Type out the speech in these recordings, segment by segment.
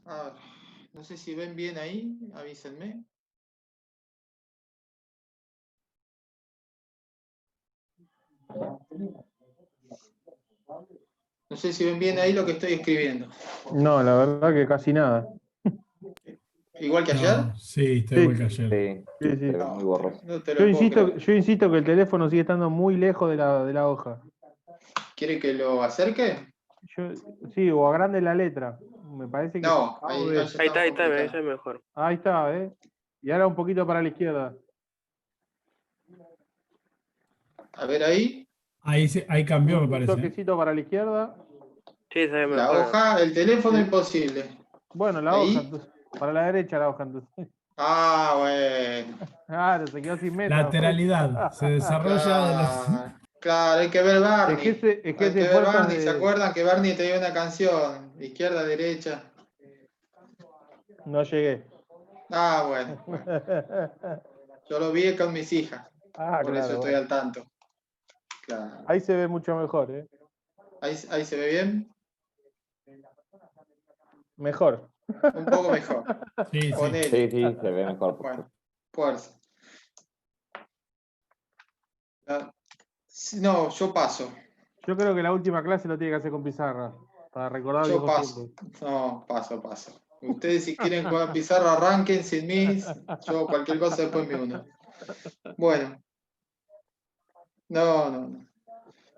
A ver, no sé si ven bien ahí, avísenme. No sé si ven bien ahí lo que estoy escribiendo. No, la verdad que casi nada. ¿Igual que ayer? No, sí, está Sí, igual que ayer. Sí, sí, se sí. ve muy borroso. No te lo puedo creer. Yo insisto que el teléfono sigue estando muy lejos de la hoja. ¿Quiere que lo acerque? Sí, o agrande la letra. Me parece que No, acabo ahí de. ya está Ahí complicado. está mejor. Ahí está, ¿eh? Y ahora un poquito para la izquierda. A ver ahí. Ahí cambió, me Un parece. toquecito para la izquierda. Sí, se ve La mejor. hoja, el teléfono Sí. imposible. Bueno, la hoja, Ahí. entonces. Para la derecha la hoja, entonces. Ah, bueno. Claro, se quedó sin meta. Lateralidad. Se desarrolla de los. Claro, claro, hay que ver Barney. Es que Hay ese que ver fuerzas Barney. ¿Se de. acuerdan que Barney tenía una canción? Izquierda, derecha. No llegué. Ah, bueno, bueno. Yo lo vi con mis hijas. Ah, Por eso claro. estoy Bueno. al tanto. Claro. Ahí se ve mucho mejor, ¿eh? Ahí se ve bien. Mejor. Un poco mejor. Sí, sí. Ponele. Sí, se ve mejor. Bueno, fuerza. Ah, no, yo paso. Yo creo que la última clase lo tiene que hacer con pizarra. Para recordar Yo viejos paso. tiempos. No, paso, paso. Ustedes si quieren con pizarra arranquen sin mí. Yo cualquier cosa después me uno. Bueno, no.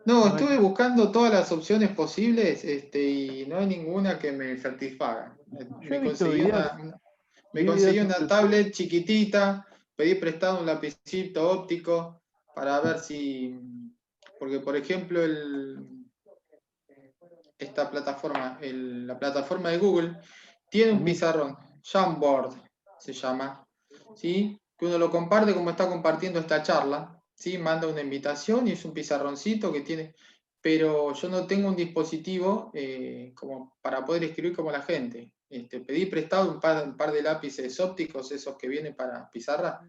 No, estuve buscando todas las opciones posibles y no hay ninguna que me satisfaga. Yo he Me visto conseguí videos, me vi videos conseguí en una YouTube. tablet chiquitita, pedí prestado un lapicito óptico para ver si, porque por ejemplo esta plataforma, la plataforma de Google, tiene un pizarrón, Jamboard se llama, ¿sí? Que uno lo comparte como está compartiendo esta charla, ¿sí? Manda una invitación y es un pizarroncito que tiene, pero yo no tengo un dispositivo como para poder escribir como la gente. Pedí prestado un par de lápices ópticos, esos que vienen para pizarra,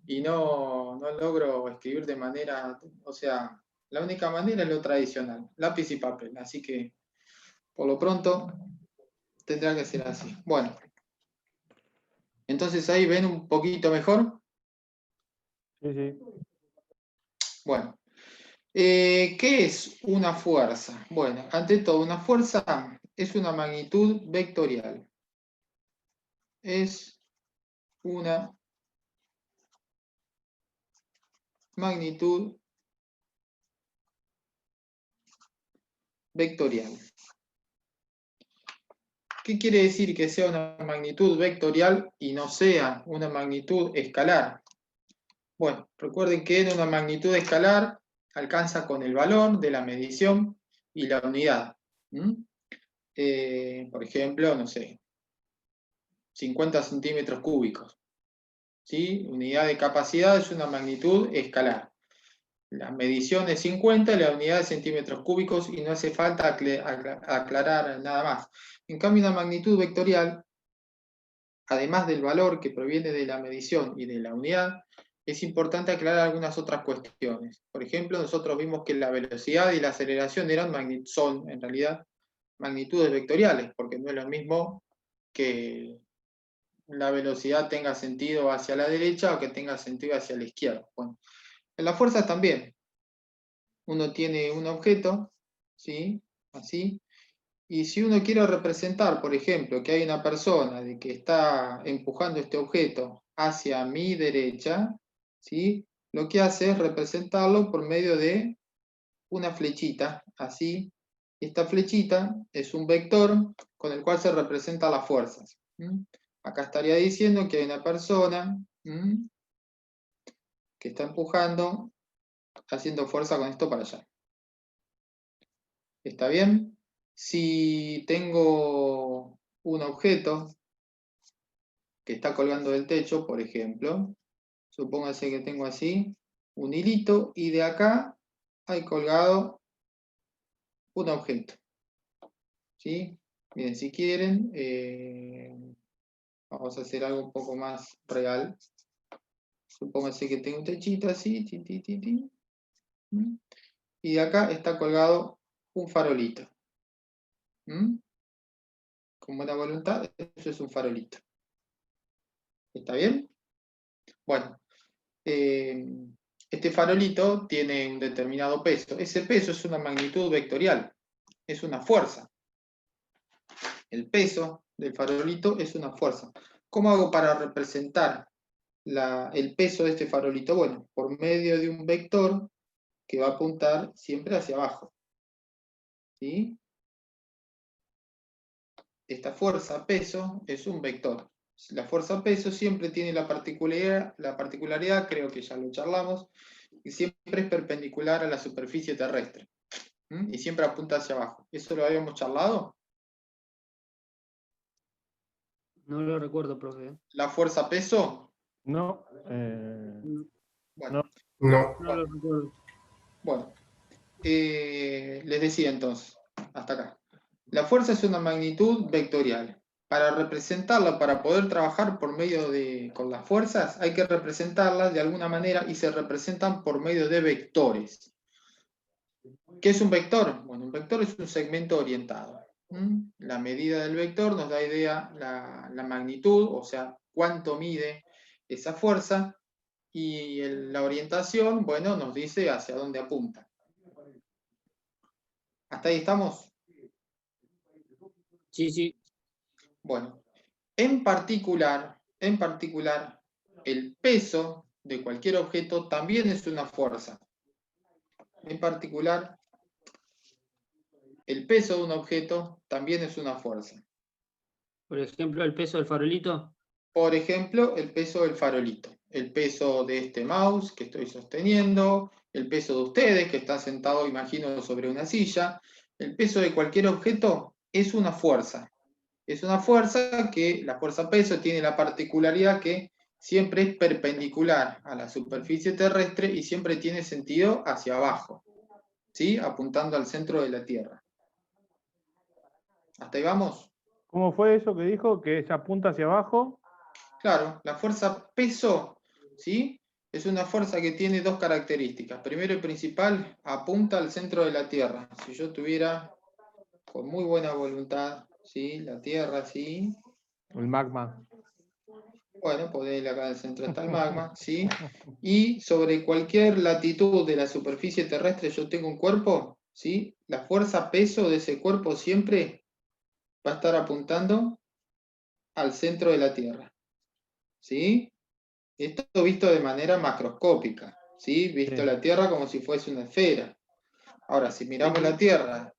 y no logro escribir de manera, o sea, la única manera es lo tradicional, lápiz y papel, así que por lo pronto tendrá que ser así. Bueno, entonces ahí ven un poquito mejor. Sí, sí. Bueno, ¿qué es una fuerza? Bueno, ante todo, una fuerza es una magnitud vectorial. Es una magnitud vectorial. ¿Qué quiere decir que sea una magnitud vectorial y no sea una magnitud escalar? Bueno, recuerden que en una magnitud escalar alcanza con el valor de la medición y la unidad. Por ejemplo, no sé, 50 centímetros cúbicos. ¿Sí? Unidad de capacidad es una magnitud escalar. La medición es 50 y la unidad de centímetros cúbicos y no hace falta aclarar nada más. En cambio, una magnitud vectorial, además del valor que proviene de la medición y de la unidad, es importante aclarar algunas otras cuestiones. Por ejemplo, nosotros vimos que la velocidad y la aceleración son, en realidad, magnitudes vectoriales, porque no es lo mismo que la velocidad tenga sentido hacia la derecha o que tenga sentido hacia la izquierda. Bueno, en las fuerzas también. Uno tiene un objeto, ¿sí? Así. Y si uno quiere representar, por ejemplo, que hay una persona de que está empujando este objeto hacia mi derecha, ¿sí? Lo que hace es representarlo por medio de una flechita, así. Esta flechita es un vector con el cual se representan las fuerzas. Acá estaría diciendo que hay una persona que está empujando, haciendo fuerza con esto para allá. ¿Está bien? Si tengo un objeto que está colgando del techo, por ejemplo, supóngase que tengo así un hilito y de acá hay colgado un objeto. ¿Sí? Miren, si quieren, vamos a hacer algo un poco más real. Supóngase que tengo un techito así, y de acá está colgado un farolito. con buena voluntad, eso es un farolito. ¿Está bien? Bueno, este farolito tiene un determinado peso. Ese peso es una magnitud vectorial, es una fuerza. El peso del farolito es una fuerza. ¿Cómo hago para representar el peso de este farolito? Bueno, por medio de un vector que va a apuntar siempre hacia abajo. ¿Sí? Esta fuerza peso es un vector. La fuerza peso siempre tiene la particularidad, creo que ya lo charlamos, que siempre es perpendicular a la superficie terrestre. Y siempre apunta hacia abajo. ¿Eso lo habíamos charlado? No lo recuerdo, profe. ¿La fuerza peso? No. Bueno, No. No lo recuerdo. bueno. Les decía entonces, hasta acá. La fuerza es una magnitud vectorial. Para representarla, para poder trabajar con las fuerzas, hay que representarlas de alguna manera y se representan por medio de vectores. ¿Qué es un vector? Bueno, un vector es un segmento orientado. La medida del vector nos da idea la magnitud, o sea, cuánto mide esa fuerza, y la orientación, bueno, nos dice hacia dónde apunta. ¿Hasta ahí estamos? Sí, sí. Bueno, en particular, el peso de cualquier objeto también es una fuerza. En particular, el peso de un objeto también es una fuerza. Por ejemplo, el peso del farolito. Por ejemplo, el peso del farolito, el peso de este mouse que estoy sosteniendo, el peso de ustedes que están sentados, imagino, sobre una silla. El peso de cualquier objeto es una fuerza. Es una fuerza que, la fuerza peso, tiene la particularidad que siempre es perpendicular a la superficie terrestre y siempre tiene sentido hacia abajo, ¿sí? Apuntando al centro de la Tierra. ¿Hasta ahí vamos? ¿Cómo fue eso que dijo? ¿Que se apunta hacia abajo? Claro, la fuerza peso, ¿sí? Es una fuerza que tiene dos características. Primero y principal, apunta al centro de la Tierra. Si yo tuviera, con muy buena voluntad, ¿sí? La Tierra, ¿sí? El magma. Bueno, ponerle acá en el centro está el magma, ¿sí? Y sobre cualquier latitud de la superficie terrestre yo tengo un cuerpo, ¿sí? La fuerza peso de ese cuerpo siempre va a estar apuntando al centro de la Tierra, ¿sí? Esto visto de manera macroscópica, ¿sí? Visto Sí. la Tierra como si fuese una esfera. Ahora, si miramos la Tierra,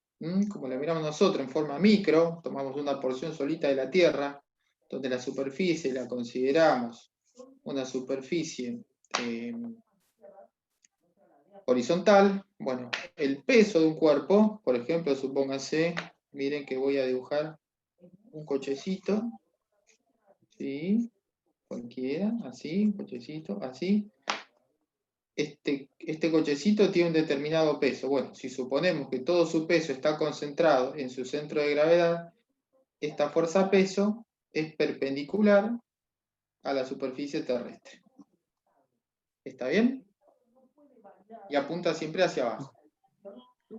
como la miramos nosotros en forma micro, tomamos una porción solita de la Tierra, donde la superficie la consideramos una superficie horizontal, bueno, el peso de un cuerpo, por ejemplo, supónganse, miren que voy a dibujar un cochecito, ¿sí? Cualquiera, así, un cochecito, así. Este cochecito tiene un determinado peso. Bueno, si suponemos que todo su peso está concentrado en su centro de gravedad, esta fuerza peso es perpendicular a la superficie terrestre. ¿Está bien? Y apunta siempre hacia abajo. O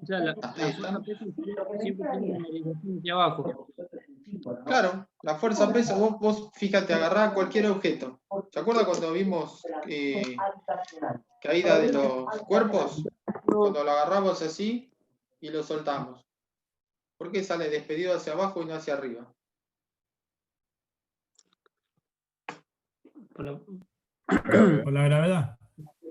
sea, la Hasta ahí fuerza está. peso siempre tiene una orientación hacia abajo. Claro, la fuerza peso, vos fíjate, agarrá cualquier objeto. ¿Se acuerda cuando vimos caída de los cuerpos? Cuando lo agarramos así y lo soltamos. ¿Por qué sale despedido hacia abajo y no hacia arriba? Por la, Por la gravedad.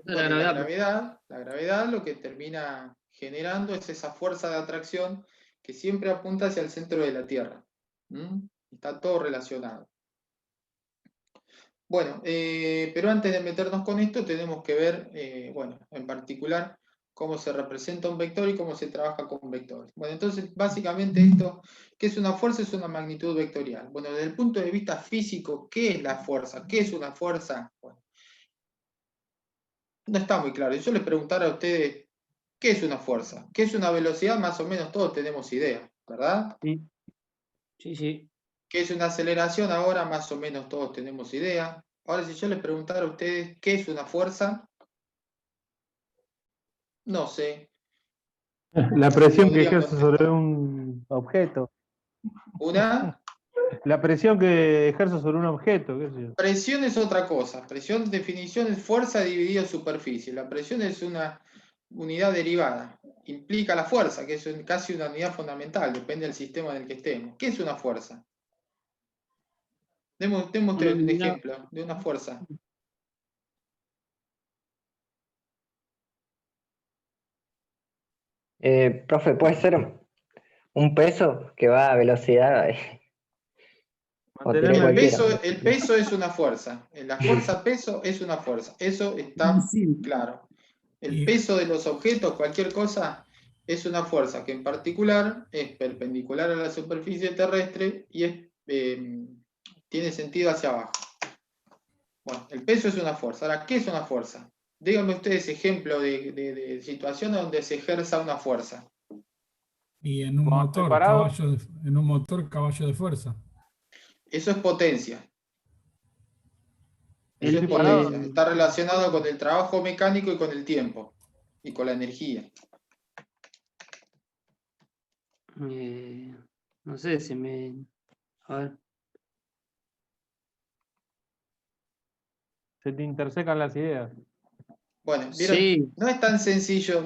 la Bueno, gravedad. la gravedad lo que termina generando es esa fuerza de atracción que siempre apunta hacia el centro de la Tierra. Está todo relacionado. Bueno, pero antes de meternos con esto tenemos que ver, bueno, en particular cómo se representa un vector y cómo se trabaja con vectores. Bueno, entonces básicamente esto, ¿qué es una fuerza? Es una magnitud vectorial. Bueno, desde el punto de vista físico, ¿qué es la fuerza? ¿Qué es una fuerza? Bueno, no está muy claro. Si yo les preguntara a ustedes, ¿qué es una fuerza? ¿Qué es una velocidad? Más o menos todos tenemos idea, ¿verdad? Sí, sí, sí. ¿Qué es una aceleración? Ahora más o menos todos tenemos idea. Ahora, si yo les preguntara a ustedes, ¿qué es una fuerza? No sé. La presión que Podrían ejerce sobre contestar. objeto. Una La presión que ejerzo sobre un objeto, qué sé yo. presión es otra cosa. Presión, definición, es fuerza dividida en superficie. La presión es una unidad derivada. Implica la fuerza, que es casi una unidad fundamental, depende del sistema en el que estemos. ¿Qué es una fuerza? Demos ustedes un ejemplo de una fuerza. Profe, ¿puede ser un peso que va a velocidad? O tiré Mantenerme cualquiera. El peso es una fuerza. La fuerza peso es una fuerza. Eso está Sí. claro. El Y- peso de los objetos, cualquier cosa, es una fuerza que en particular es perpendicular a la superficie terrestre y tiene sentido hacia abajo. Bueno, el peso es una fuerza. Ahora, ¿qué es una fuerza? Díganme ustedes ejemplo de situación donde se ejerza una fuerza. Y en un Cuando estoy parado. Caballo de fuerza. Eso es potencia. Eso es Estoy parado. potencia. Está relacionado con el trabajo mecánico y con el tiempo. Y con la energía. No sé si me... A ver. Se te intersecan las ideas. Bueno, ¿vieron? Sí, No es tan sencillo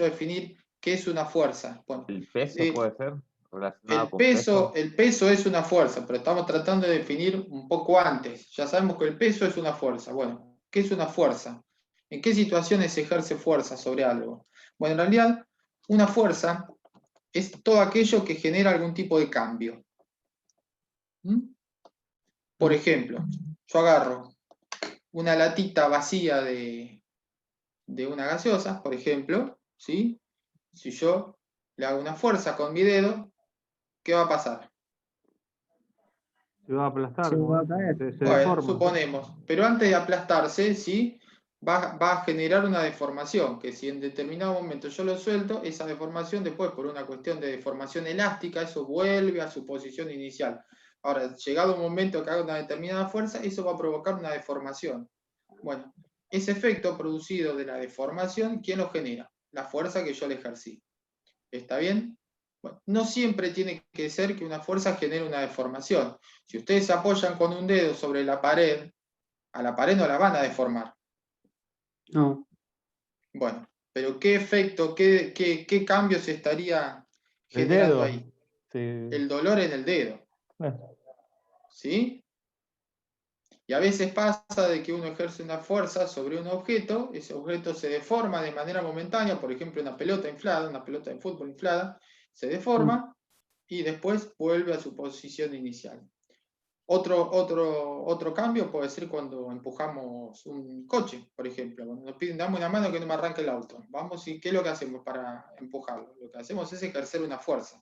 definir qué es una fuerza. Bueno, ¿El peso puede ser relacionado el con peso? peso es una fuerza, pero estamos tratando de definir un poco antes. Ya sabemos que el peso es una fuerza. Bueno, ¿qué es una fuerza? ¿En qué situaciones se ejerce fuerza sobre algo? Bueno, en realidad, una fuerza es todo aquello que genera algún tipo de cambio. ¿Mm? Por ejemplo, yo agarro una latita vacía de una gaseosa, por ejemplo, ¿sí? Si yo le hago una fuerza con mi dedo, ¿qué va a pasar? Se va a aplastar. Se va a caer. Se Bueno, deforma. suponemos. Pero antes de aplastarse, ¿sí? Va a generar una deformación, que si en determinado momento yo lo suelto, esa deformación después, por una cuestión de deformación elástica, eso vuelve a su posición inicial. Ahora, llegado un momento que haga una determinada fuerza, eso va a provocar una deformación. Bueno, ese efecto producido de la deformación, ¿quién lo genera? La fuerza que yo le ejercí. ¿Está bien? Bueno, no siempre tiene que ser que una fuerza genere una deformación. Si ustedes se apoyan con un dedo sobre la pared, a la pared no la van a deformar. no. Bueno, pero ¿qué efecto, qué cambio se estaría El generando dedo. ahí? Sí. El dolor en el dedo. ¿Sí? Y a veces pasa de que uno ejerce una fuerza sobre un objeto, ese objeto se deforma de manera momentánea, por ejemplo una pelota inflada, una pelota de fútbol inflada, se deforma y después vuelve a su posición inicial. Otro cambio puede ser cuando empujamos un coche, por ejemplo. Cuando nos piden, dame una mano que no me arranque el auto. Vamos, ¿y qué es lo que hacemos para empujarlo? Lo que hacemos es ejercer una fuerza.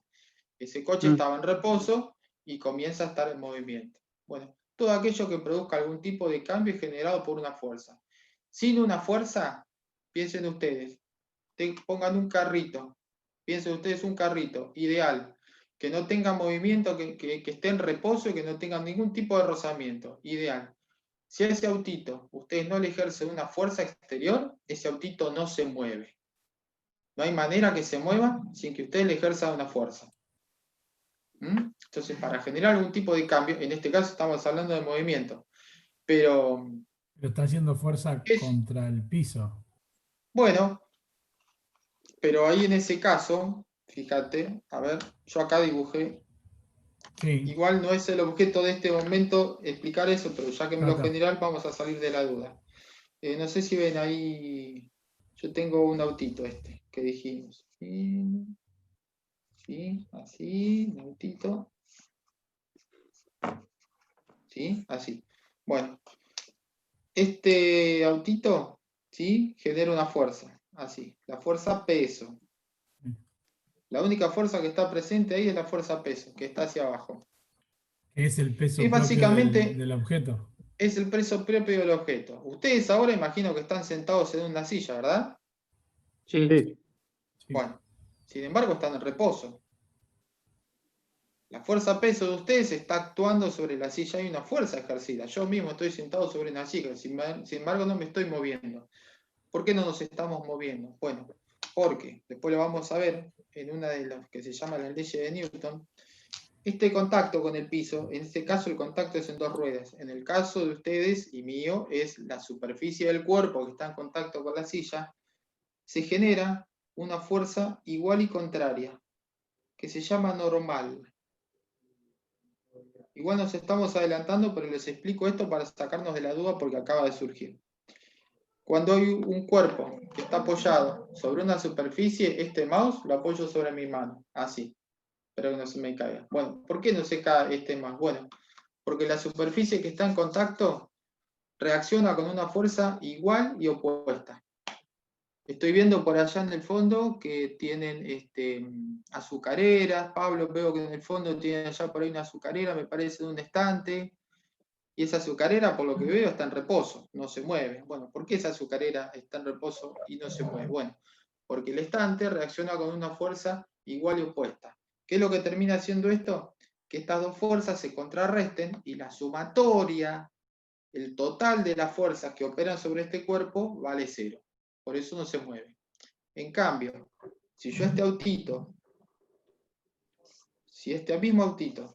Ese coche estaba en reposo y comienza a estar en movimiento. Bueno, todo aquello que produzca algún tipo de cambio es generado por una fuerza. Sin una fuerza, piensen ustedes, pongan un carrito, piensen ustedes un carrito ideal, que no tenga movimiento, que esté en reposo y que no tenga ningún tipo de rozamiento, ideal. Si a ese autito ustedes no le ejercen una fuerza exterior, ese autito no se mueve. No hay manera que se mueva sin que ustedes le ejerzan una fuerza. Entonces, para generar algún tipo de cambio, en este caso estamos hablando de movimiento, pero Pero está haciendo fuerza es, contra el piso. bueno, pero ahí en ese caso, fíjate, a ver, yo acá dibujé, Sí, igual no es el objeto de este momento explicar eso, pero ya que en lo Acá. general vamos a salir de la duda. No sé si ven ahí, yo tengo un autito que dijimos. Sí, así, un autito. ¿Sí? Así. Bueno, este autito, ¿sí? Genera una fuerza, así, la fuerza peso. La única fuerza que está presente ahí es la fuerza peso, que está hacia abajo. Que es el peso Es propio básicamente, del objeto. es el peso propio del objeto. Ustedes ahora imagino que están sentados en una silla, ¿verdad? Sí. Sí. Sí. Bueno, sin embargo están en reposo. La fuerza peso de ustedes está actuando sobre la silla, hay una fuerza ejercida. Yo mismo estoy sentado sobre una silla, sin embargo no me estoy moviendo. ¿Por qué no nos estamos moviendo? Bueno, porque después lo vamos a ver en una de las que se llama las leyes de Newton. Este contacto con el piso, en este caso el contacto es en dos ruedas. En el caso de ustedes y mío es la superficie del cuerpo que está en contacto con la silla. Se genera una fuerza igual y contraria, que se llama normal. Igual nos estamos adelantando, pero les explico esto para sacarnos de la duda porque acaba de surgir. Cuando hay un cuerpo que está apoyado sobre una superficie, este mouse lo apoyo sobre mi mano, así. Espero que no se me caiga. Bueno, ¿por qué no se cae este mouse? Bueno, porque la superficie que está en contacto reacciona con una fuerza igual y opuesta. Estoy viendo por allá en el fondo que tienen azucareras. Pablo, veo que en el fondo tiene allá por ahí una azucarera, me parece, de un estante. Y esa azucarera, por lo que veo, está en reposo, no se mueve. Bueno, ¿por qué esa azucarera está en reposo y no se mueve? Bueno, porque el estante reacciona con una fuerza igual y opuesta. ¿Qué es lo que termina haciendo esto? Que estas dos fuerzas se contrarresten y la sumatoria, el total de las fuerzas que operan sobre este cuerpo, vale 0. Por eso no se mueve. En cambio, si yo este autito, si este mismo autito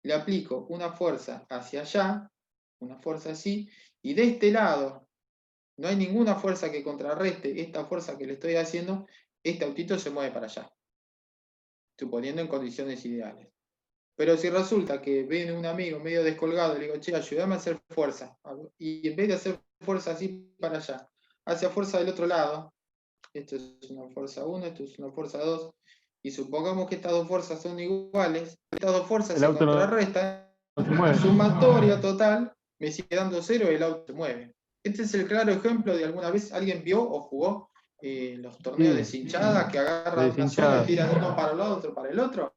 le aplico una fuerza hacia allá, una fuerza así, y de este lado no hay ninguna fuerza que contrarreste esta fuerza que le estoy haciendo, este autito se mueve para allá, suponiendo en condiciones ideales. Pero si resulta que viene un amigo medio descolgado y le digo, che, ayúdame a hacer fuerza, y en vez de hacer fuerza así para allá, hace fuerza del otro lado, esto es una fuerza 1, esto es una fuerza 2, y supongamos que estas dos fuerzas son iguales, estas dos fuerzas El se auto contrarrestan, no se la mueve. sumatoria total me sigue dando 0 y el auto se mueve. Este es el claro ejemplo de alguna vez alguien vio o jugó los torneos de Sí, cinchada que agarran una soga deshinchada. y tiran uno para un lado, otro para el otro.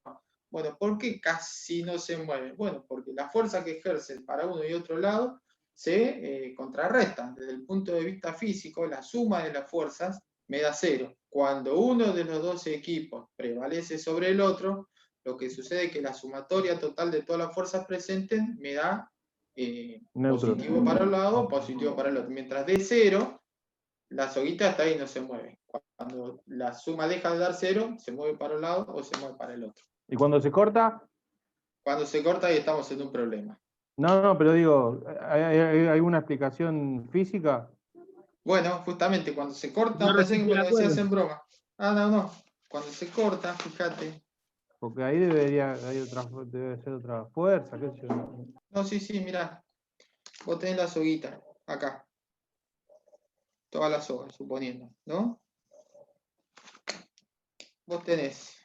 Bueno, ¿por qué casi no se mueve? Bueno, porque la fuerza que ejercen para uno y otro lado se contrarrestan. Desde el punto de vista físico, la suma de las fuerzas me da 0. Cuando uno de los dos equipos prevalece sobre el otro, lo que sucede es que la sumatoria total de todas las fuerzas presentes me da Neutro. positivo para un lado, positivo para el otro. Mientras dé 0, la soguita está ahí y no se mueve. Cuando la suma deja de dar 0, se mueve para un lado o se mueve para el otro. ¿Y cuando se corta? Cuando se corta, ahí estamos en un problema. No, pero digo, ¿hay alguna explicación física? Bueno, justamente cuando se corta, No pensé que resiste me la lo decías cuerda. en broma. Ah, no. Cuando se corta, fíjate. Porque ahí debe ser otra fuerza, qué sé yo. No, sí, mirá. Vos tenés la soguita, acá. Toda la soga, suponiendo, ¿no? Vos tenés.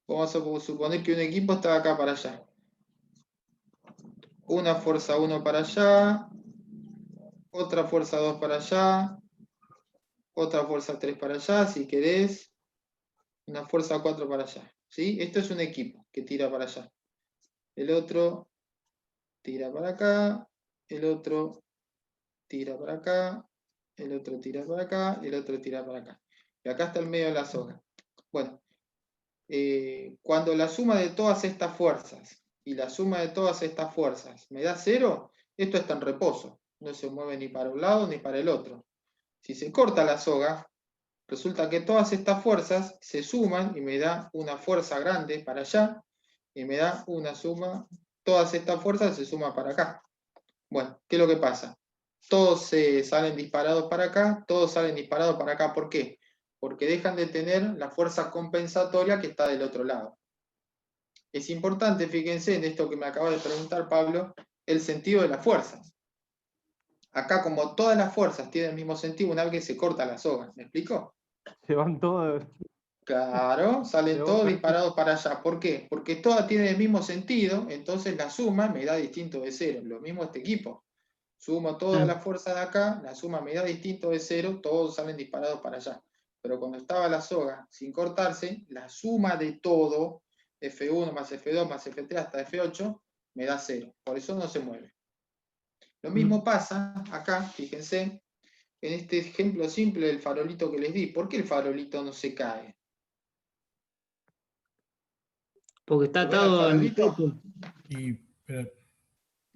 Vamos a suponer que un equipo está acá para allá. Una fuerza 1 para allá. Otra fuerza 2 para allá. Otra fuerza 3 para allá, si querés. Una fuerza 4 para allá. ¿Sí? Esto es un equipo que tira para allá. El otro tira para acá. El otro tira para acá. El otro tira para acá. El otro tira para acá. Y acá está el medio de la soga. Bueno, cuando la suma de todas estas fuerzas y la suma de todas estas fuerzas me da 0, esto está en reposo. No se mueve ni para un lado ni para el otro. Si se corta la soga, resulta que todas estas fuerzas se suman y me da una fuerza grande para allá y me da una suma, todas estas fuerzas se suman para acá. Bueno, ¿qué es lo que pasa? Todos salen disparados para acá, todos salen disparados para acá. ¿Por qué? Porque dejan de tener la fuerza compensatoria que está del otro lado. Es importante, fíjense en esto que me acaba de preguntar Pablo, el sentido de las fuerzas. Acá, como todas las fuerzas tienen el mismo sentido, una vez que se corta la soga, ¿me explico? Se van todos. Claro, salen De todos boca. disparados para allá. ¿Por qué? Porque todas tienen el mismo sentido, entonces la suma me da distinto de 0. Lo mismo este equipo. Sumo todas las fuerzas de acá, la suma me da distinto de 0, todos salen disparados para allá. Pero cuando estaba la soga sin cortarse, la suma de todo, F1 más F2 más F3 hasta F8, me da 0. Por eso no se mueve. Lo mismo pasa acá, fíjense, en este ejemplo simple del farolito que les di. ¿Por qué el farolito no se cae? Porque está ¿Lo ven al atado en el farolito? techo. Pero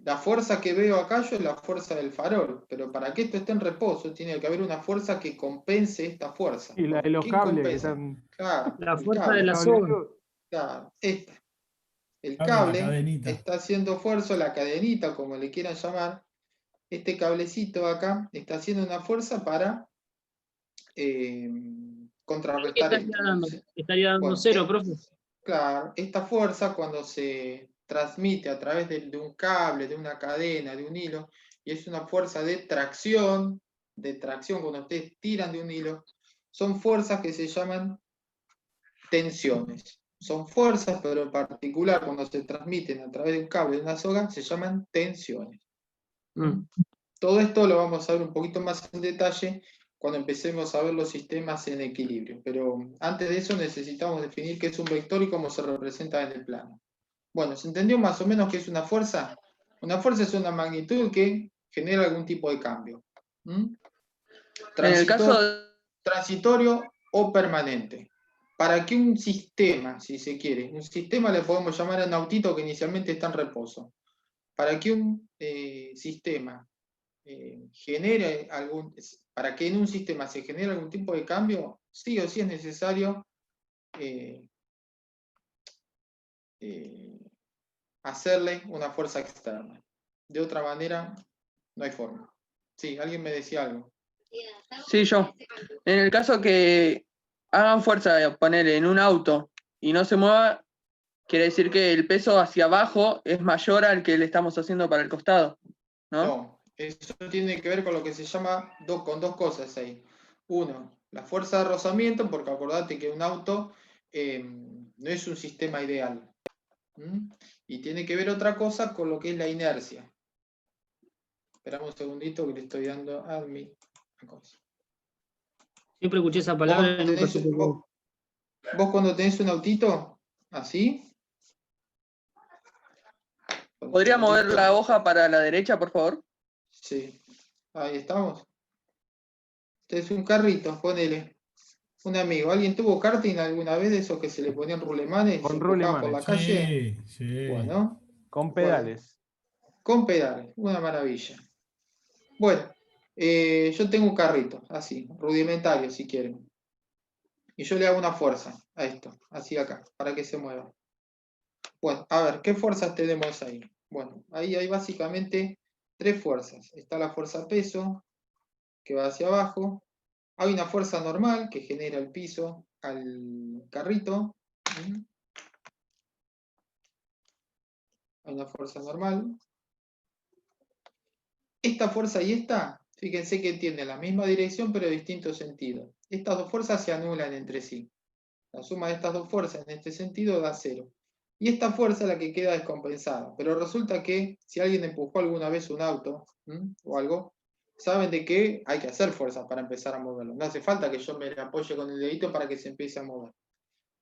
La fuerza que veo acá yo es la fuerza del farol, pero para que esto esté en reposo tiene que haber una fuerza que compense esta fuerza. Y la de los ¿Qué cables que compensa? están. Claro, La el fuerza cable. de la cable de soga. luz. Claro, esta. El La cable cadenita. está haciendo fuerza, la cadenita, como le quieran llamar. Este cablecito acá está haciendo una fuerza para ¿Qué contrarrestar estaría esto. dando? Estaría dando Bueno, 0, profe. claro, esta fuerza cuando se transmite a través de un cable, de una cadena, de un hilo, y es una fuerza de tracción, cuando ustedes tiran de un hilo, son fuerzas que se llaman tensiones. Son fuerzas, pero en particular cuando se transmiten a través de un cable, de una soga, se llaman tensiones. Todo esto lo vamos a ver un poquito más en detalle cuando empecemos a ver los sistemas en equilibrio. Pero antes de eso necesitamos definir qué es un vector y cómo se representa en el plano. Bueno, ¿se entendió más o menos qué es una fuerza? Una fuerza es una magnitud que genera algún tipo de cambio. En el caso Transitorio o permanente. Para que un sistema, si se quiere, un sistema le podemos llamar a un autito que inicialmente está en reposo. Para que un sistema genere para que en un sistema se genere algún tipo de cambio, sí o sí es necesario hacerle una fuerza externa. De otra manera, no hay forma. Sí, alguien me decía algo. Sí, yo. En el caso que hagan fuerza, ponerle en un auto y no se mueva, quiere decir que el peso hacia abajo es mayor al que le estamos haciendo para el costado, ¿no? No, eso tiene que ver con lo que se llama con dos cosas ahí. Uno, la fuerza de rozamiento, porque acordate que un auto no es un sistema ideal. Y tiene que ver otra cosa con lo que es la inercia. Esperamos un segundito que le estoy dando a mi cosa. Siempre escuché esa palabra y nunca supe cómo. Vos cuando tenés un autito, así. ¿Podría mover la hoja para la derecha, por favor? Sí, ahí estamos. Este es un carrito, ponele. Un amigo, ¿alguien tuvo karting alguna vez de esos que se le ponían rulemanes? Con se empujaban por rulemanes. la calle. Sí, sí. Bueno, Con pedales. con pedales, una maravilla. Bueno, yo tengo un carrito, así, rudimentario si quieren. Y yo le hago una fuerza a esto, así acá, para que se mueva. Bueno, a ver, ¿qué fuerzas tenemos ahí? Bueno, ahí hay básicamente tres fuerzas. Está la fuerza peso, que va hacia abajo. Hay una fuerza normal que genera el piso al carrito. Hay una fuerza normal. Esta fuerza y esta, fíjense que tienen la misma dirección pero distinto sentido. Estas dos fuerzas se anulan entre sí. La suma de estas dos fuerzas en este sentido da 0. Y esta fuerza es la que queda descompensada. Pero resulta que si alguien empujó alguna vez un auto o algo, saben de que hay que hacer fuerza para empezar a moverlo. No hace falta que yo me apoye con el dedito para que se empiece a mover.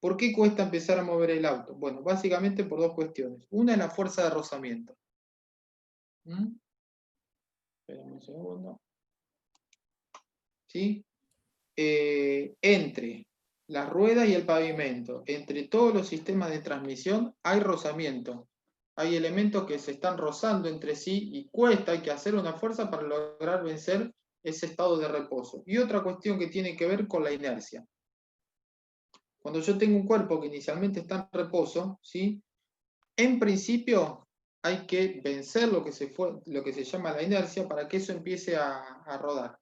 ¿Por qué cuesta empezar a mover el auto? Bueno, básicamente por dos cuestiones. Una es la fuerza de rozamiento. Esperen un segundo. ¿Sí? Entre las ruedas y el pavimento, entre todos los sistemas de transmisión, hay rozamiento. Hay elementos que se están rozando entre sí y cuesta, hay que hacer una fuerza para lograr vencer ese estado de reposo. Y otra cuestión que tiene que ver con la inercia. Cuando yo tengo un cuerpo que inicialmente está en reposo, ¿sí? En principio hay que vencer lo que se llama la inercia para que eso empiece a rodar.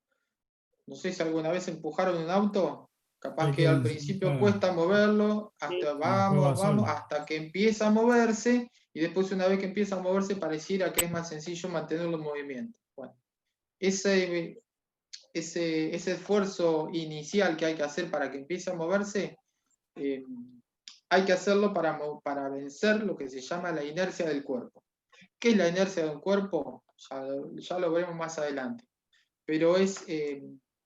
No sé si alguna vez empujaron un auto, capaz que al principio cuesta moverlo, hasta vamos, hasta que empieza a moverse, y después una vez que empieza a moverse pareciera que es más sencillo mantenerlo en movimiento. Bueno, ese esfuerzo inicial que hay que hacer para que empiece a moverse, hay que hacerlo para vencer lo que se llama la inercia del cuerpo. ¿Qué es la inercia de un cuerpo? Ya lo veremos más adelante. Pero es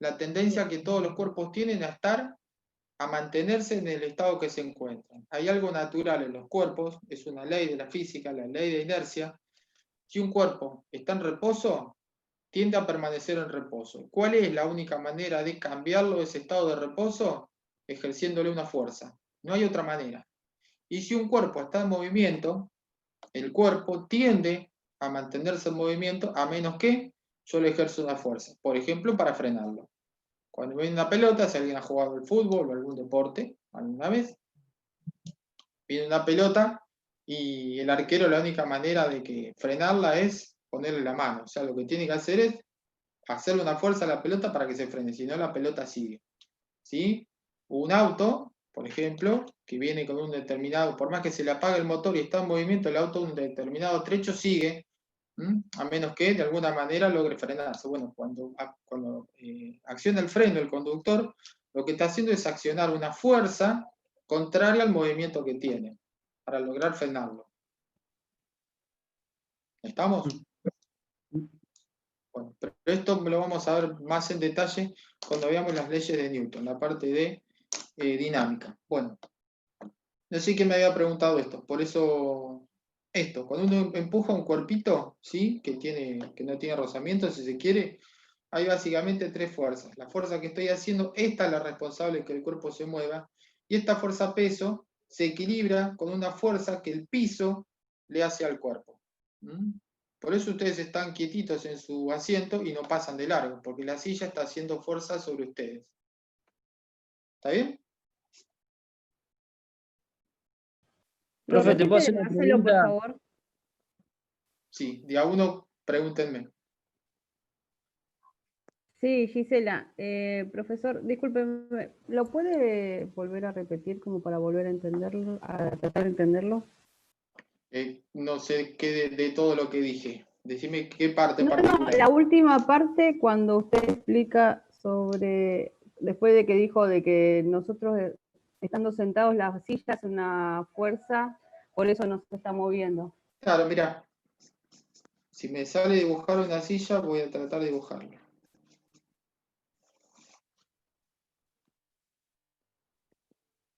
la tendencia que todos los cuerpos tienen a mantenerse en el estado que se encuentran. Hay algo natural en los cuerpos, es una ley de la física, la ley de inercia. Si un cuerpo está en reposo, tiende a permanecer en reposo. ¿Cuál es la única manera de cambiarlo ese estado de reposo? Ejerciéndole una fuerza. No hay otra manera. Y si un cuerpo está en movimiento, el cuerpo tiende a mantenerse en movimiento a menos que yo le ejerza una fuerza. Por ejemplo, para frenarlo. Cuando viene una pelota, si alguien ha jugado al fútbol o algún deporte alguna vez, viene una pelota y el arquero la única manera de que frenarla es ponerle la mano. O sea, lo que tiene que hacer es hacerle una fuerza a la pelota para que se frene, si no la pelota sigue. ¿Sí? Un auto, por ejemplo, que viene con un determinado, por más que se le apague el motor y está en movimiento, el auto un determinado trecho sigue, a menos que de alguna manera logre frenarse. Bueno, cuando acciona el freno el conductor, lo que está haciendo es accionar una fuerza contraria al movimiento que tiene, para lograr frenarlo. ¿Estamos? Bueno, pero esto lo vamos a ver más en detalle cuando veamos las leyes de Newton, la parte de dinámica. Bueno, no sé quién me había preguntado esto, por eso esto, cuando uno empuja un cuerpito, ¿sí? que no tiene rozamiento, si se quiere, hay básicamente tres fuerzas. La fuerza que estoy haciendo, esta es la responsable de que el cuerpo se mueva, y esta fuerza peso se equilibra con una fuerza que el piso le hace al cuerpo. Por eso ustedes están quietitos en su asiento y no pasan de largo, porque la silla está haciendo fuerza sobre ustedes. ¿Está bien? Profe, ¿te puedo hacer una Repite, por pregunta? favor. Sí, de a uno pregúntenme. Sí, Gisela. Profesor, discúlpeme, ¿lo puede volver a repetir como para volver a entenderlo, a tratar de entenderlo? No sé qué de todo lo que dije. Decime qué parte No, particular. la última parte cuando usted explica sobre, después de que dijo de que nosotros estando sentados la silla es una fuerza, por eso nos está moviendo. Claro, mira, si me sale dibujar una silla, voy a tratar de dibujarla.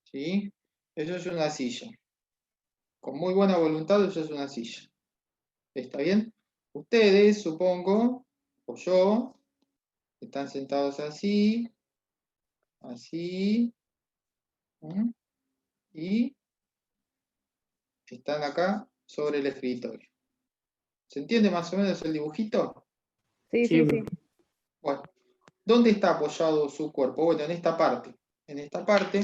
¿Sí? Eso es una silla. Con muy buena voluntad, eso es una silla. ¿Está bien? Ustedes, supongo, o yo, están sentados así, así, y están acá sobre el escritorio. ¿Se entiende más o menos el dibujito? Sí, Sí, sí, sí. Bueno, ¿dónde está apoyado su cuerpo? Bueno, en esta parte. En esta parte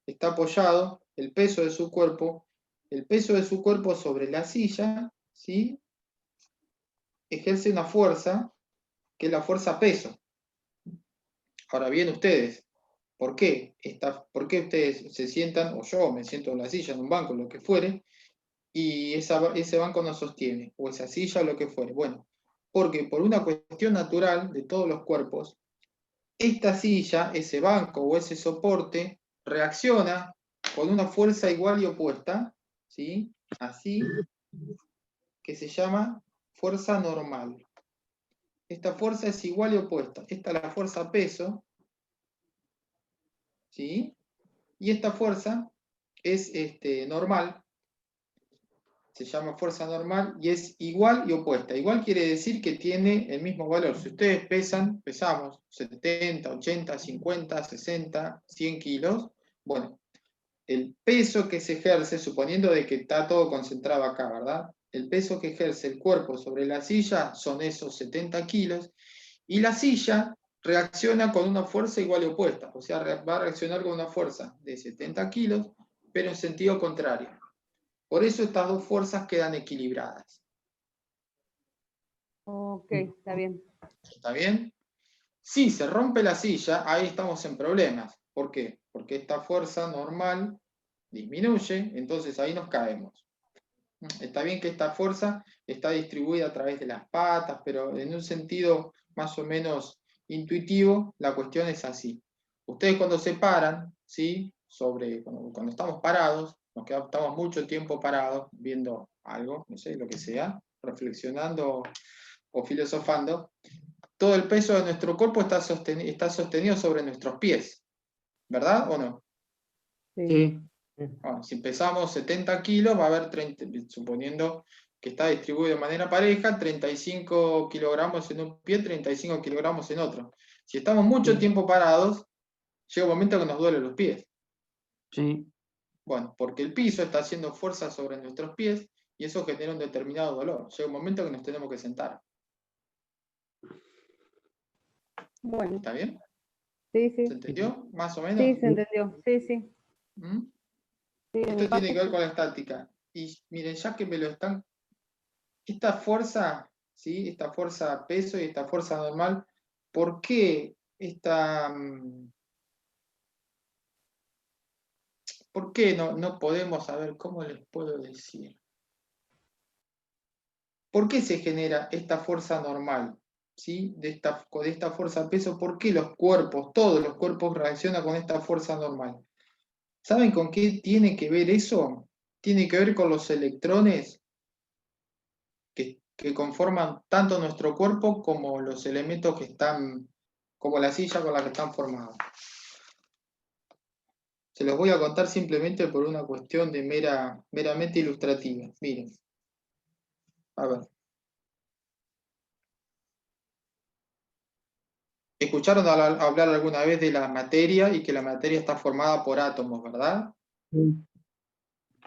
está apoyado el peso de su cuerpo. El peso de su cuerpo sobre la silla, ¿sí? Ejerce una fuerza, que es la fuerza peso. Ahora bien, ustedes, ¿por qué? ¿Por qué ustedes se sientan, o yo me siento en la silla, en un banco, lo que fuere, y ese banco no sostiene, o esa silla, o lo que fuere? Bueno, porque por una cuestión natural de todos los cuerpos, esta silla, ese banco o ese soporte, reacciona con una fuerza igual y opuesta, ¿sí? Así, que se llama fuerza normal. Esta fuerza es igual y opuesta. Esta es la fuerza peso, ¿sí? Y esta fuerza es normal, se llama fuerza normal y es igual y opuesta. Igual quiere decir que tiene el mismo valor. Si ustedes pesamos 70, 80, 50, 60, 100 kilos, bueno, el peso que se ejerce, suponiendo de que está todo concentrado acá, ¿verdad? El peso que ejerce el cuerpo sobre la silla son esos 70 kilos y la silla reacciona con una fuerza igual y opuesta, o sea, va a reaccionar con una fuerza de 70 kilos, pero en sentido contrario. Por eso estas dos fuerzas quedan equilibradas. Ok, está bien. ¿Está bien? Si se rompe la silla, ahí estamos en problemas. ¿Por qué? Porque esta fuerza normal disminuye, entonces ahí nos caemos. Está bien que esta fuerza está distribuida a través de las patas, pero en un sentido más o menos intuitivo, la cuestión es así. Ustedes cuando se paran, ¿sí? Cuando estamos parados, estamos mucho tiempo parados viendo algo, no sé, lo que sea, reflexionando o filosofando, todo el peso de nuestro cuerpo está sostenido sobre nuestros pies, ¿verdad o no? sí. Bueno, si pesamos 70 kilos, va a haber 30, suponiendo que está distribuido de manera pareja, 35 kilogramos en un pie, 35 kilogramos en otro. Si estamos mucho tiempo parados, llega un momento que nos duelen los pies. Sí. Bueno, porque el piso está haciendo fuerza sobre nuestros pies Y eso genera un determinado dolor. Llega un momento que nos tenemos que sentar. Bueno, ¿Está bien? sí, ¿Se sí. entendió? ¿Más o menos? Sí, se entendió. Sí, sí. ¿Mm? Sí, de mi Esto parte, tiene que ver con la estática. Y miren, ya que me lo están... Esta fuerza, ¿sí? Esta fuerza peso y esta fuerza normal, ¿por qué ¿por qué no podemos saber cómo les puedo decir? ¿Por qué se genera esta fuerza normal? ¿Sí? De esta fuerza peso, ¿por qué los cuerpos, todos los cuerpos reaccionan con esta fuerza normal? ¿Saben con qué tiene que ver eso? Tiene que ver con los electrones que conforman tanto nuestro cuerpo como los elementos que están, como la silla con la que están formados. Se los voy a contar simplemente por una cuestión de meramente ilustrativa. Miren. A ver. ¿Escucharon hablar alguna vez de la materia y que la materia está formada por átomos, verdad?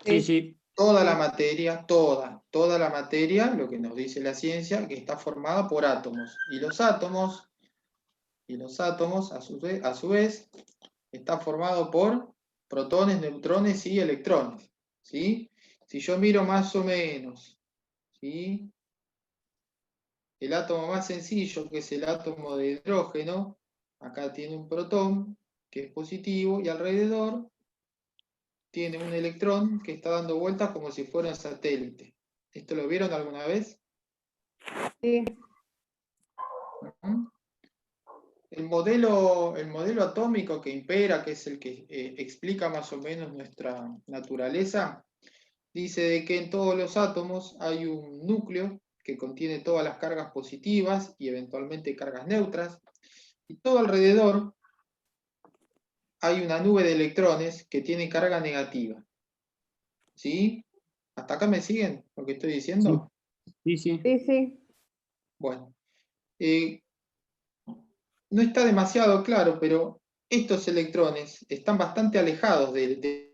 Sí, sí. Toda la materia, toda la materia, lo que nos dice la ciencia, que está formada por átomos. Y los átomos a su vez, están formados por protones, neutrones y electrones. ¿Sí? Si yo miro más o menos, ¿sí? El átomo más sencillo, que es el átomo de hidrógeno, acá tiene un protón, que es positivo, y alrededor tiene un electrón que está dando vueltas como si fuera un satélite. ¿Esto lo vieron alguna vez? sí. ¿Mm? El modelo atómico que impera, que es el que explica más o menos nuestra naturaleza, dice de que en todos los átomos hay un núcleo que contiene todas las cargas positivas y eventualmente cargas neutras, y todo alrededor hay una nube de electrones que tiene carga negativa. ¿Sí? ¿Hasta acá me siguen lo que estoy diciendo? Sí, sí. Sí, sí. Bueno, no está demasiado claro, pero estos electrones están bastante alejados de